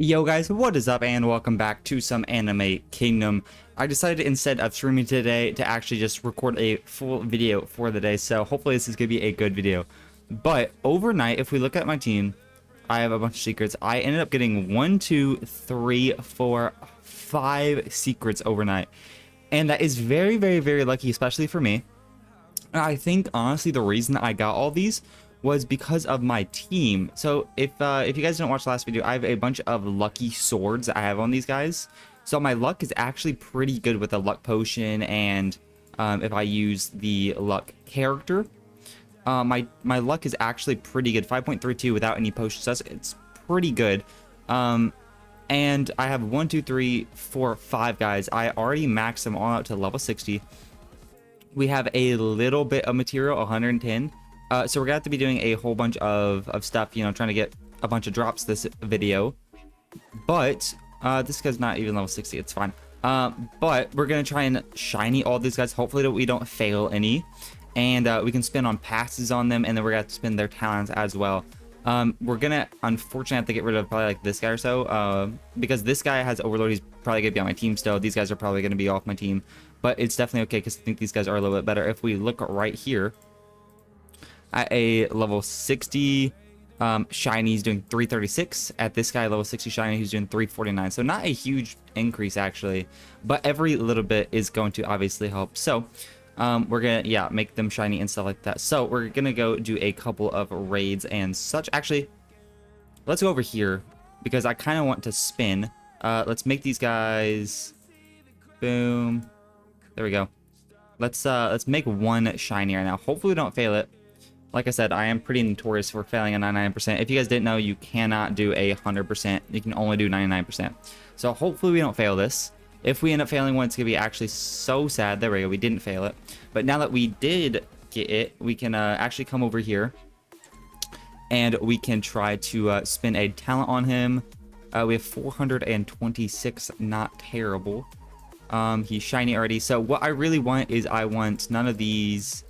Yo guys, what is up and welcome back to some Anime Kingdom. I decided instead of streaming today to actually just record a full video for the day, so hopefully this is going to be a good video. But overnight, if we look at my team, I have a bunch of secrets. I ended up getting 1, 2, 3, 4, 5 secrets overnight. And that is very, very, very lucky, especially for me. I think honestly the reason I got all these was because of my team. So if you guys didn't watch the last video, I have a bunch of lucky swords I have on these guys. So my luck is actually pretty good with a luck potion, and if I use the luck character, my luck is actually pretty good. 5.32 without any potions. So it's pretty good. And I have 1, 2, 3, 4, 5 guys. I already maxed them all out to level 60. We have a little bit of material, 110. So we're gonna have to be doing a whole bunch of stuff, you know, trying to get a bunch of drops this video. But this guy's not even level 60, it's fine. But we're gonna try and shiny all these guys. Hopefully that we don't fail any. And we can spin on passes on them, and then we're gonna have to spin their talents as well. We're gonna unfortunately have to get rid of probably like this guy or so, because this guy has overload. He's probably gonna be on my team still. These guys are probably gonna be off my team, but it's definitely okay because I think these guys are a little bit better. If we look right here at a level 60 shiny, he's doing 336. At this guy level 60 shiny, he's doing 349. So not a huge increase actually, but every little bit is going to obviously help. So we're gonna make them shiny and stuff like that. So we're gonna go do a couple of raids and such. Actually, let's go over here because I kind of want to spin. Let's make these guys, boom, there we go. Let's make one shiny right now. Hopefully we don't fail it. Like I said, I am pretty notorious for failing at 99%. If you guys didn't know, you cannot do 100%. You can only do 99%. So hopefully we don't fail this. If we end up failing one, it's going to be actually so sad. There we go. We didn't fail it. But now that we did get it, we can actually come over here. And we can try to spin a talent on him. We have 426. Not terrible. He's shiny already. So what I really want is I want none of these.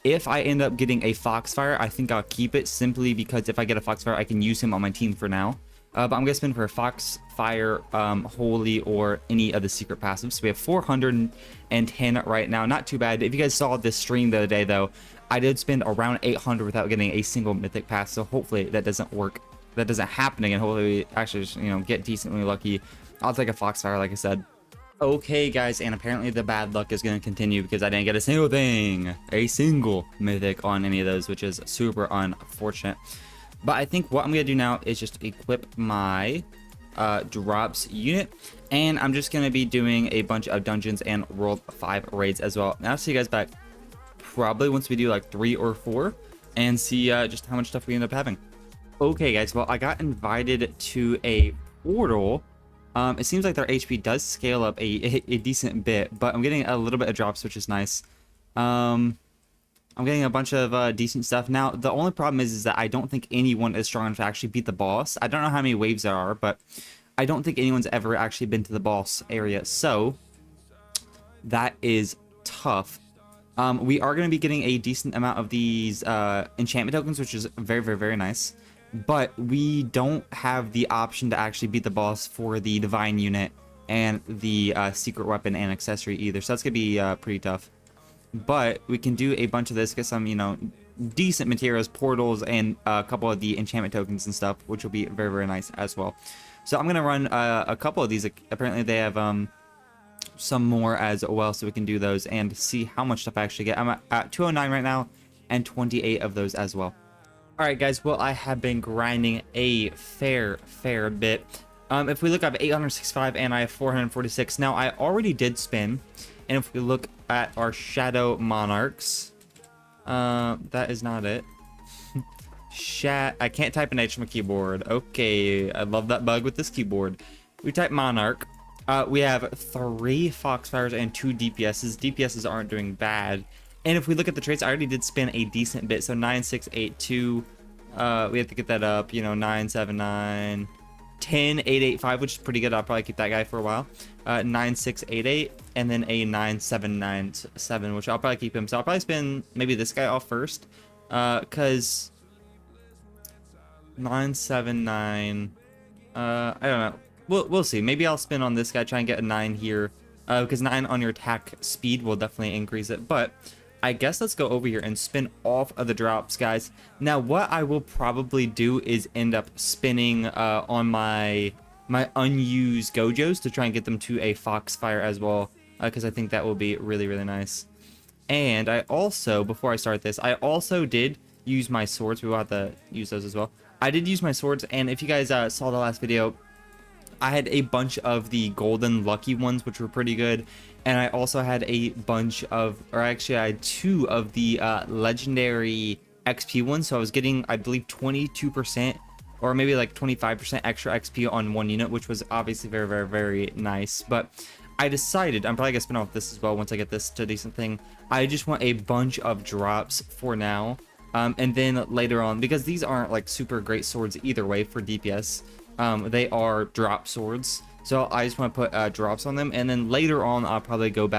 If I end up getting a Foxfire, I think I'll keep it simply because if I get a Foxfire, I can use him on my team for now. But I'm going to spin for a Foxfire, Holy, or any of the secret passives. So we have 410 right now. Not too bad. If you guys saw this stream the other day, though, I did spend around 800 without getting a single mythic pass. So hopefully that doesn't work. That doesn't happen again. Hopefully we actually just, you know, get decently lucky. I'll take a Foxfire, like I said. Okay, guys, and apparently the bad luck is going to continue because I didn't get a single thing, a single mythic on any of those, which is super unfortunate. But I think what I'm going to do now is just equip my drops unit, and I'm just going to be doing a bunch of dungeons and World 5 raids as well. And I'll see you guys back probably once we do like 3 or 4 and see just how much stuff we end up having. Okay, guys, well, I got invited to a portal. It seems like their HP does scale up a decent bit, but I'm getting a little bit of drops, which is nice. I'm getting a bunch of decent stuff. Now, the only problem is that I don't think anyone is strong enough to actually beat the boss. I don't know how many waves there are, but I don't think anyone's ever actually been to the boss area, so that is tough. We are going to be getting a decent amount of these enchantment tokens, which is very, very, very nice. But we don't have the option to actually beat the boss for the divine unit and the secret weapon and accessory either. So that's going to be pretty tough. But we can do a bunch of this, get some, you know, decent materials, portals, and a couple of the enchantment tokens and stuff, which will be very, very nice as well. So I'm going to run a couple of these. Apparently they have some more as well, so we can do those and see how much stuff I actually get. I'm at 209 right now and 28 of those as well. Alright guys, well, I have been grinding a fair bit. If we look, I have 865 and I have 446. Now, I already did spin, and if we look at our Shadow Monarchs, that is not it. I can't type an H from a keyboard. Okay, I love that bug with this keyboard. We type Monarch. We have 3 Foxfires and 2 DPSs. DPSs aren't doing bad. And if we look at the traits, I already did spin a decent bit. So 9682, we have to get that up, you know, 979, 10885, which is pretty good. I'll probably keep that guy for a while. 9688, and then a 9797, which I'll probably keep him. So I'll probably spin maybe this guy off first, because 979 I don't know. We'll see. Maybe I'll spin on this guy, try and get a 9 here. Because 9 on your attack speed will definitely increase it. But I guess let's go over here and spin off of the drops, guys. Now, what I will probably do is end up spinning on my unused Gojos to try and get them to a Foxfire as well. Because I think that will be really, really nice. And I also, before I start this, I also did use my swords. We will have to use those as well. I did use my swords, and if you guys saw the last video, I had a bunch of the golden lucky ones, which were pretty good. And I also had a bunch of, or actually I had 2 of the legendary XP ones. So I was getting, I believe, 22% or maybe like 25% extra XP on 1 unit, which was obviously very, very, very nice. But I decided, I'm probably gonna spin off this as well once I get this to a decent thing. I just want a bunch of drops for now. And then later on, because these aren't like super great swords either way for DPS, they are drop swords. So I just want to put drops on them, and then later on I'll probably go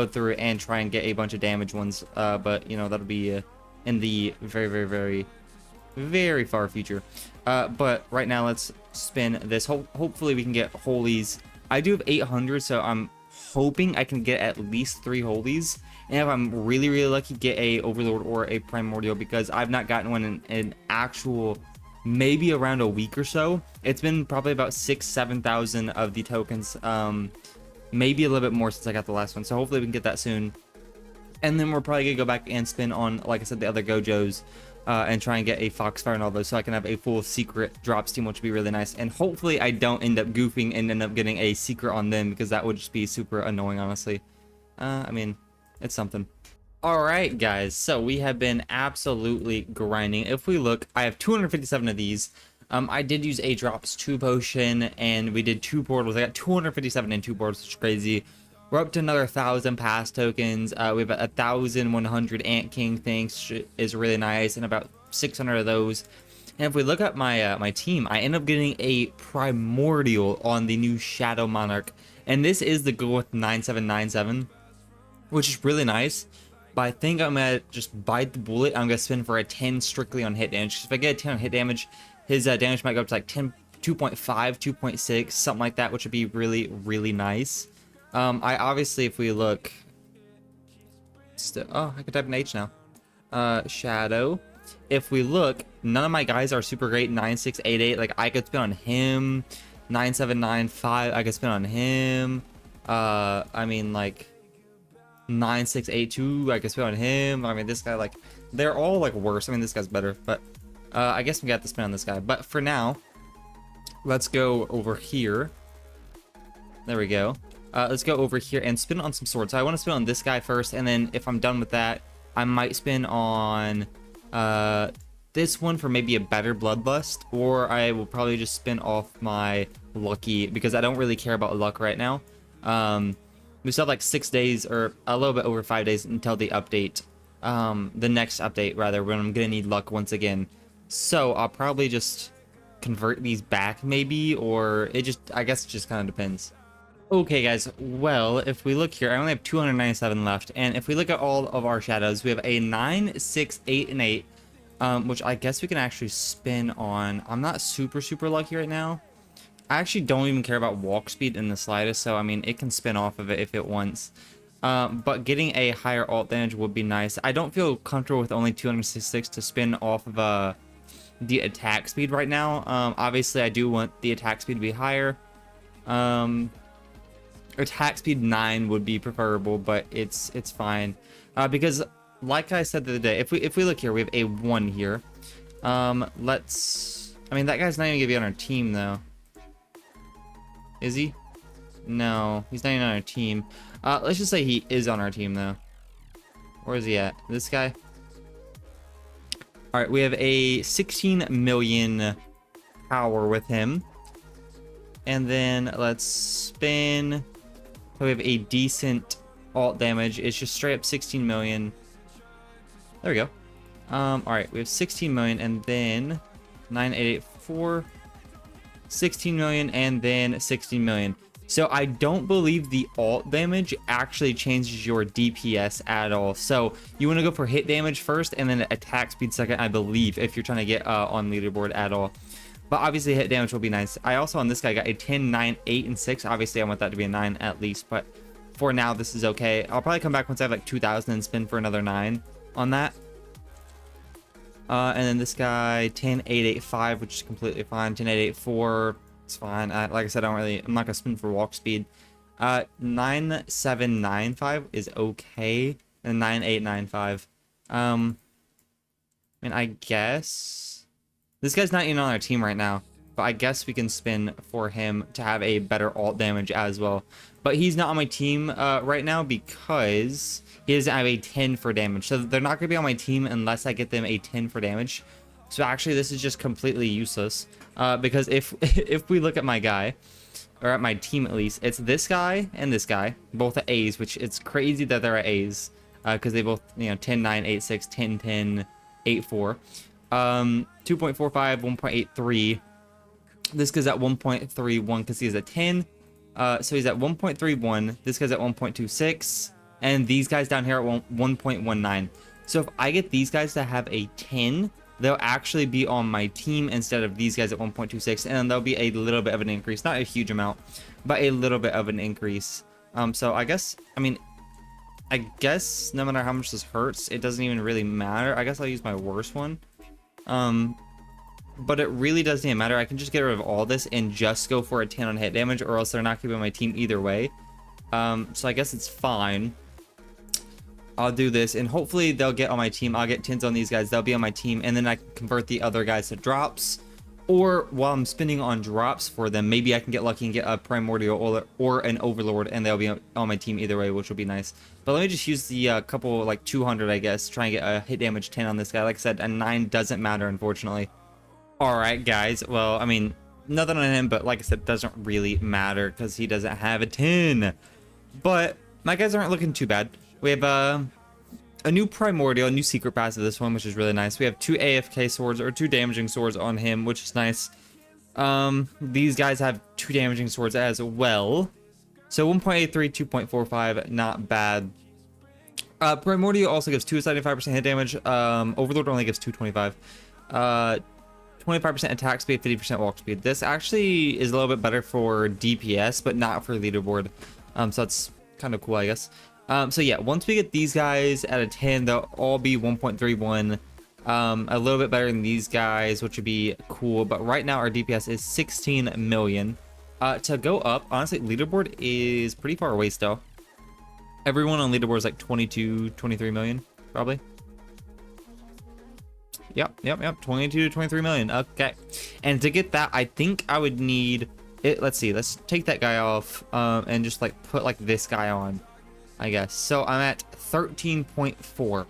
through and try and get a bunch of damage ones. But you know, that'll be in the very, very, very, very far future. But right now let's spin this. Hopefully we can get holies. I do have 800, so I'm hoping I can get at least 3 holies. And if I'm really, really lucky, get a Overlord or a Primordial, because I've not gotten one in an actual, maybe around a week or so. It's been probably about 6,000-7,000 of the tokens, maybe a little bit more since I got the last one. So hopefully we can get that soon. And then we're probably gonna go back and spin on, like I said, the other Gojos, and try and get a Foxfire and all those, so I can have a full secret drops team, which would be really nice. And hopefully I don't end up goofing and end up getting a secret on them, because that would just be super annoying, honestly. I mean, it's something. Alright, guys, so we have been absolutely grinding. If we look, I have 257 of these. I did use a drops 2 potion, and we did 2 portals. I got 257 in 2 portals, which is crazy. We're up to another 1,000 pass tokens. We have 1,100 Ant King things, is really nice, and about 600 of those. And if we look at my my team, I end up getting a Primordial on the new Shadow Monarch, and this is the go with 9797, which is really nice. But I think I'm gonna just bite the bullet. I'm gonna spin for a 10 strictly on hit damage. If I get a 10 on hit damage, his damage might go up to like 10, 2.5, 2.6, something like that, which would be really, really nice. I obviously, if we look, oh, I can type an H now. Shadow. If we look, none of my guys are super great. 9688, like I could spin on him. 9795, I could spin on him. I mean, like 9682, I could spin on him. I mean, this guy, like, they're all like worse. I mean, this guy's better, but I guess we got to spin on this guy. But for now, let's go over here. There we go. Let's go over here and spin on some swords. So I want to spin on this guy first, and then if I'm done with that, I might spin on this one for maybe a better bloodlust, or I will probably just spin off my lucky, because I don't really care about luck right now. We still have like 6 days, or a little bit over 5 days until the update, the next update rather, when I'm gonna need luck once again. So I'll probably just convert these back maybe, or it just, I guess it just kind of depends. Okay, guys, well, if we look here, I only have 297 left, and if we look at all of our shadows, we have a 9, 6, 8, and 8, which I guess we can actually spin on. I'm not super, super lucky right now. I actually don't even care about walk speed in the slightest, so, I mean, it can spin off of it if it wants. But getting a higher alt damage would be nice. I don't feel comfortable with only 266 to spin off of the attack speed right now. Obviously, I do want the attack speed to be higher. Attack speed 9 would be preferable, but it's fine, because like I said the other day, if we look here, we have a 1 here. I mean, that guy's not even gonna be on our team though, is he? No, he's not even on our team. Let's just say he is on our team though. Where is he at? This guy? All right, we have a 16 million power with him, and then let's spin. So we have a decent alt damage. It's just straight up 16 million. There we go. All right, we have 16 million, and then 9884, 16 million, and then 16 million. So I don't believe the alt damage actually changes your DPS at all. So you want to go for hit damage first, and then attack speed second, I believe, if you're trying to get on leaderboard at all. But obviously hit damage will be nice. I also on this guy got a 10, 9, 8, and 6. Obviously I want that to be a 9 at least, but for now this is okay. I'll probably come back once I have like 2,000 and spin for another 9 on that. And then this guy 10, 8, 8, 5, which is completely fine. 10, 8, 8, 4, it's fine. Like I said, I'm not gonna spin for walk speed. 9, 7, 9, 5 is okay, and 9, 8, 9, 5. And I guess this guy's not even on our team right now, but I guess we can spin for him to have a better alt damage as well. But he's not on my team right now because he doesn't have a 10 for damage. So they're not going to be on my team unless I get them a 10 for damage. So actually this is just completely useless because if if we look at my guy, or at my team at least, it's this guy and this guy, both at A's, which it's crazy that they're at A's because they both, you know, 10, 9, 8, 6, 10, 10, 8, 4. 2.45, 1.83. This guy's at 1.31 because he's at 10. So he's at 1.31. This guy's at 1.26. And these guys down here at 1.19. So if I get these guys to have a 10, they'll actually be on my team instead of these guys at 1.26. And there'll be a little bit of an increase. Not a huge amount, but a little bit of an increase. So I guess no matter how much this hurts, it doesn't even really matter. I guess I'll use my worst one. But it really doesn't even matter. I can just get rid of all this and just go for a 10 on hit damage, or else they're not keeping my team either way. So I guess it's fine. I'll do this, and hopefully they'll get on my team. I'll get 10s on these guys. They'll be on my team, and then I can convert the other guys to drops. Or while I'm spinning on drops for them, maybe I can get lucky and get a Primordial or an Overlord, and they'll be on my team either way, which will be nice. But let me just use the couple, like 200, I guess, try and get a hit damage 10 on this guy. Like I said, a 9 doesn't matter, unfortunately. Alright, guys. Well, I mean, nothing on him, but like I said, doesn't really matter because he doesn't have a 10. But my guys aren't looking too bad. We have a new Primordial, a new secret passive this one, which is really nice. We have 2 AFK swords, or 2 damaging swords on him, which is nice. These guys have 2 damaging swords as well. So 1.83, 2.45, not bad. Primordial also gives 275% hit damage. Overlord only gives 225. 25% attack speed, 50% walk speed. This actually is a little bit better for DPS, but not for leaderboard. So that's kind of cool, I guess. So yeah, once we get these guys at a 10, they'll all be 1.31. A little bit better than these guys, which would be cool. But right now our DPS is 16 million. To go up, honestly, leaderboard is pretty far away still. Everyone on leaderboard is like 22, 23 million, probably. Yep. 22 to 23 million. Okay. And to get that, I think I would need it. Let's see. Let's take that guy off and just like put like this guy on, I guess. So I'm at 13.4.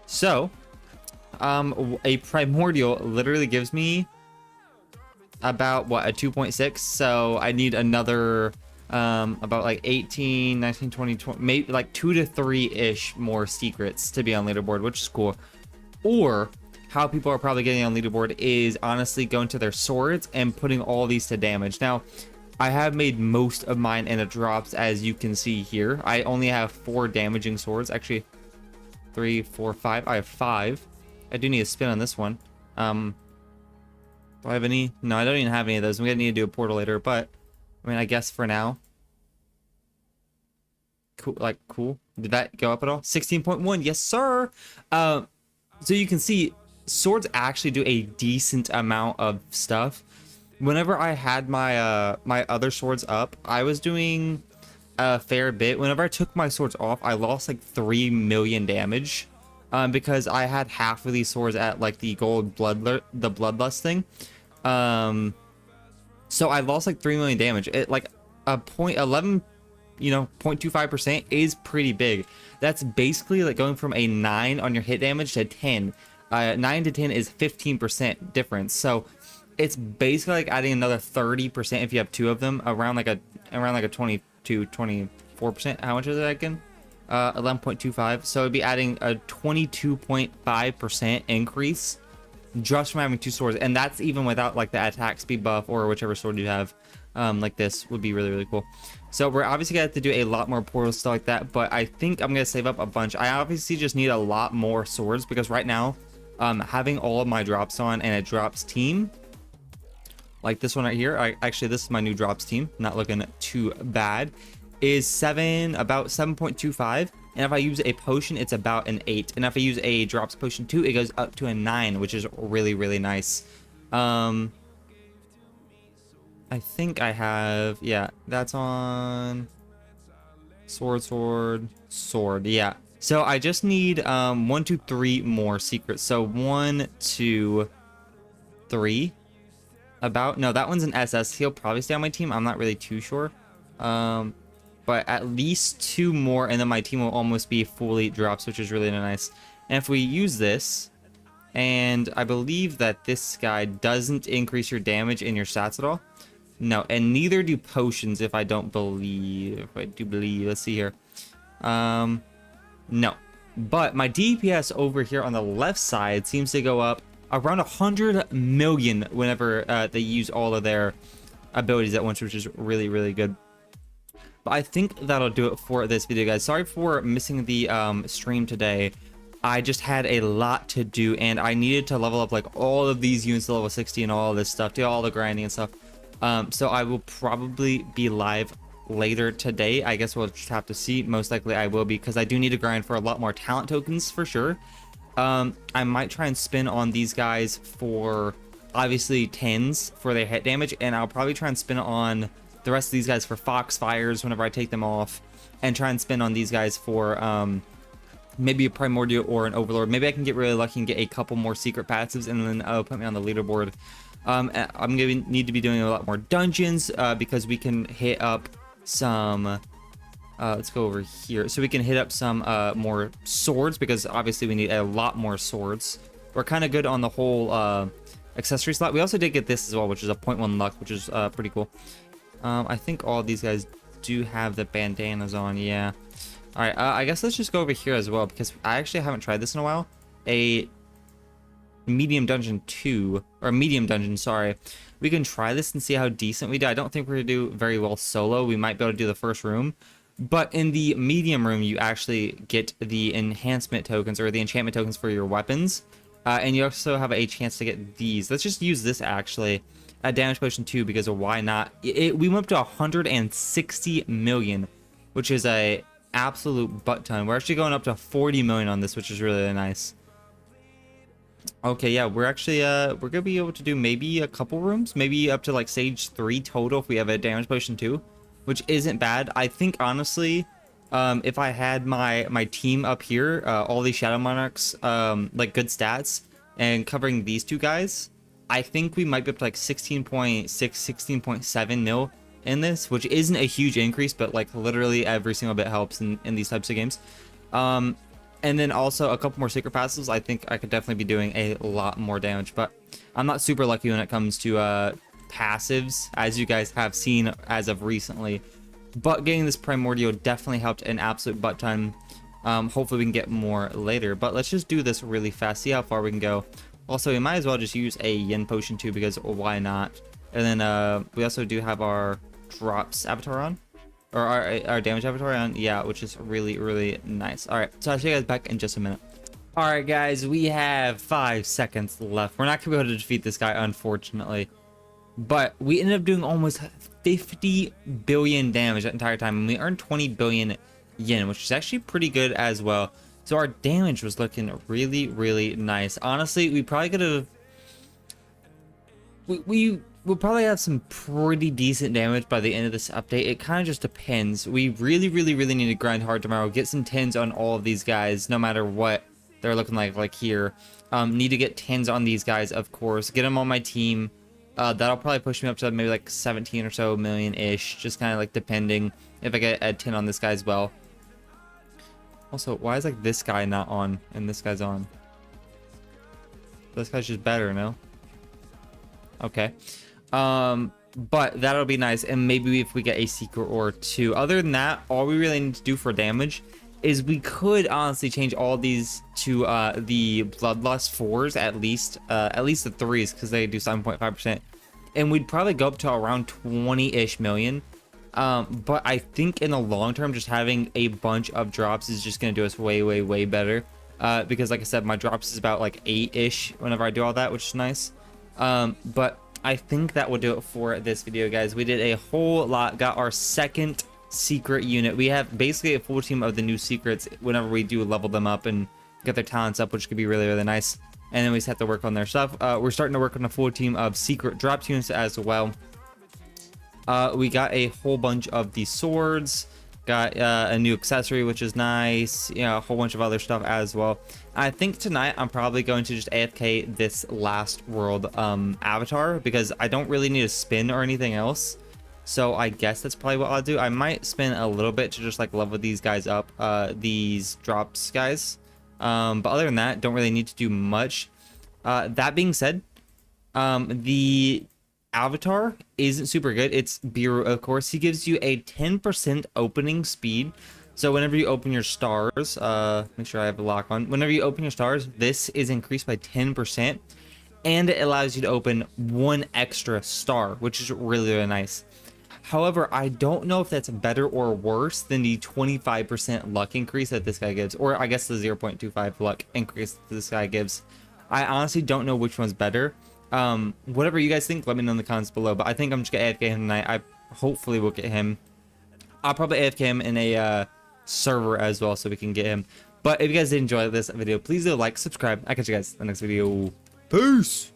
So a Primordial literally gives me about what, a 2.6. So I need another about like 18, 19, 20, 20, maybe like 2 to 3-ish more secrets to be on leaderboard, which is cool. Or how people are probably getting on leaderboard is honestly going to their swords and putting all these to damage. Now, I have made most of mine in the drops, as you can see here. I only have 4 damaging swords. Actually, 3, 4, 5. I have 5. I do need a spin on this one. Do I have any? No, I don't even have any of those. I'm gonna need to do a portal later, but I mean, I guess for now. Cool, like cool. Did that go up at all? 16.1, yes, sir. So you can see swords actually do a decent amount of stuff. Whenever I had my my other swords up, I was doing a fair bit. Whenever I took my swords off, I lost like 3 million damage because I had half of these swords at like the gold bloodlust thing. So I lost like 3 million damage. It like a 0.11, you know, 0.25% is pretty big. That's basically like going from a 9 on your hit damage to 10. 9 to 10 is 15% difference. So it's basically like adding another 30% if you have 2 of them, around like a 22, 24%. How much is it again? 11.25. So it'd be adding a 22.5% increase just from having 2 swords, and that's even without like the attack speed buff or whichever sword you have. Like this would be really, really cool. So we're obviously gonna have to do a lot more portals, stuff like that, but I think I'm gonna save up a bunch. I obviously just need a lot more swords because right now having all of my drops on and a drops team like this one right here, actually this is my new drops team, not looking too bad, is about 7.25, and if I use a potion it's about an 8, and if I use a drops potion 2 it goes up to a 9, which is really nice. I think I have, yeah, that's on sword, yeah. So I just need 1 2 3 more secrets. So 1 2 3, about, no, that one's an SS. He'll probably stay on my team, I'm not really too sure. But at least 2 more and then my team will almost be fully drops, which is really nice. And if we use this, and I believe that this guy doesn't increase your damage and your stats at all. No, and neither do potions, if I do believe. Let's see here. No, but my DPS over here on the left side seems to go up around 100 million whenever they use all of their abilities at once, which is really good. But I think that'll do it for this video, guys. Sorry for missing the stream today. I just had a lot to do, and I needed to level up like all of these units to level 60 and all this stuff, do all the grinding and stuff. So I will probably be live later today. I guess we'll just have to see. Most likely I will be, because I do need to grind for a lot more talent tokens for sure. I might try and spin on these guys for obviously 10s for their hit damage, and I'll probably try and spin on the rest of these guys for Foxfires whenever I take them off, and try and spin on these guys for maybe a Primordial or an Overlord. Maybe I can get really lucky and get a couple more secret passives, and then put me on the leaderboard. I'm gonna need to be doing a lot more dungeons because we can hit up some let's go over here, so we can hit up some more swords, because obviously we need a lot more swords. We're kind of good on the whole accessory slot. We also did get this as well, which is a 0.1 luck, which is pretty cool. I think all these guys do have the bandanas on, yeah. All right, I guess let's just go over here as well, because I actually haven't tried this in a while. A medium dungeon 2, or medium dungeon, sorry. We can try this and see how decent we do. I don't think we're gonna do very well solo. We might be able to do the first room, but in the medium room you actually get the enhancement tokens, or the enchantment tokens for your weapons, and you also have a chance to get these. Let's just use this actually at damage potion 2, because of why not. We went up to 160 million, which is a absolute butt ton. We're actually going up to 40 million on this, which is really nice. Okay, yeah, we're actually we're gonna be able to do maybe a couple rooms, maybe up to like stage 3 total if we have a damage potion 2, which isn't bad. I think honestly, if I had my team up here, all these shadow monarchs, like good stats, and covering these 2 guys, I think we might be up to like 16.6 16.7 mil in this, which isn't a huge increase, but like literally every single bit helps in these types of games. And then also a couple more secret passes. I think I could definitely be doing a lot more damage, but I'm not super lucky when it comes to passives, as you guys have seen as of recently. But getting this Primordial definitely helped an absolute butt ton. Hopefully we can get more later, but let's just do this really fast, see how far we can go. Also, we might as well just use a yen potion too, because why not? And then we also do have our drops avatar on, or our damage avatar on, yeah, which is really nice. All right, so I'll see you guys back in just a minute. All right, guys, we have 5 seconds left. We're not gonna be able to defeat this guy, unfortunately, but we ended up doing almost 50 billion damage that entire time, and we earned 20 billion yen, which is actually pretty good as well. So our damage was looking really nice. Honestly, we probably could have, we'll probably have some pretty decent damage by the end of this update. It kind of just depends. We really need to grind hard tomorrow, get some 10s on all of these guys, no matter what they're looking like here. Need to get 10s on these guys, of course, get them on my team. That'll probably push me up to maybe like 17 or so million ish, just kind of like depending if I get a 10 on this guy as well. Also, why is like this guy not on and this guy's on? This guy's just better, no? Okay. But that'll be nice, and maybe if we get a secret or 2. Other than that, all we really need to do for damage is we could honestly change all these to the Bloodlust 4s, at least the 3s, because they do 7.5%, and we'd probably go up to around 20-ish million. But I think in the long term, just having a bunch of drops is just going to do us way better. Because like I said, my drops is about like 8-ish whenever I do all that, which is nice. But I think that will do it for this video, guys. We did a whole lot. Got our second secret unit. We have basically a full team of the new secrets whenever we do level them up and get their talents up, which could be really, really nice. And then we just have to work on their stuff. We're starting to work on a full team of secret drop units as well. We got a whole bunch of the swords. Got a new accessory, which is nice. A whole bunch of other stuff as well. I think tonight I'm probably going to just AFK this last world avatar, because I don't really need a spin or anything else. So I guess that's probably what I'll do. I might spin a little bit to just like level these guys up, these drops guys. But other than that, don't really need to do much. That being said, the avatar isn't super good. It's Biru, of course. He gives you a 10% opening speed. So whenever you open your stars, make sure I have a lock on. Whenever you open your stars, this is increased by 10%. And it allows you to open one extra star, which is really, really nice. However, I don't know if that's better or worse than the 25% luck increase that this guy gives. Or I guess the 0.25 luck increase that this guy gives. I honestly don't know which one's better. Whatever you guys think, let me know in the comments below. But I think I'm just gonna AFK him tonight. I hopefully will get him. I'll probably AFK him in a server as well, so we can get him. But if you guys did enjoy this video, please do like, subscribe. I'll catch you guys in the next video. Peace!